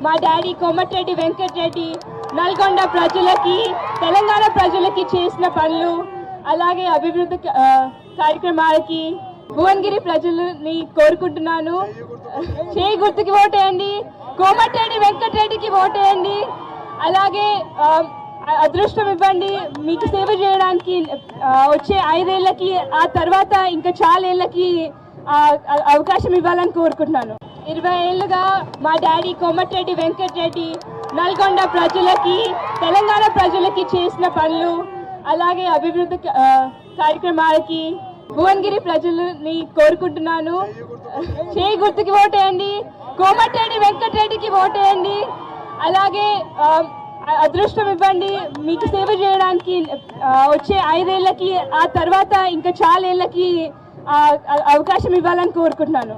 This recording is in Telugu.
మా డాడీ కోమటిరెడ్డి వెంకటరెడ్డి నల్గొండ ప్రజలకి తెలంగాణ ప్రజలకి చేసిన పనులు అలాగే అభివృద్ధి కార్యక్రమాలకి భువనగిరి ప్రజలని కోరుకుంటున్నాను. చేయి గుర్తుకి ఓటేయండి, కోమటిరెడ్డి వెంకటరెడ్డికి ఓటేయండి. అలాగే అదృష్టం ఇవ్వండి మీకు సేవ చేయడానికి. వచ్చే 5 ఏళ్ళకి ఆ తర్వాత ఇంకా చాలా ఏళ్ళకి అవకాశం ఇవ్వాలని కోరుకుంటున్నాను. 20 ఏళ్ళుగా మా డాడీ కోమటిరెడ్డి వెంకటరెడ్డి నల్గొండ ప్రజలకి తెలంగాణ ప్రజలకి చేసిన పనులు అలాగే అభివృద్ధి కార్యక్రమాలకి భువనగిరి ప్రజలని కోరుకుంటున్నాను. చేయి గుర్తుకి ఓటేయండి, కోమటిరెడ్డి వెంకటరెడ్డికి ఓటేయండి. అలాగే అదృష్టం ఇవ్వండి మీకు సేవ చేయడానికి. వచ్చే 5 ఏళ్ళకి ఆ తర్వాత ఇంకా చాలా ఏళ్ళకి అవకాశం ఇవ్వాలని కోరుకుంటున్నాను.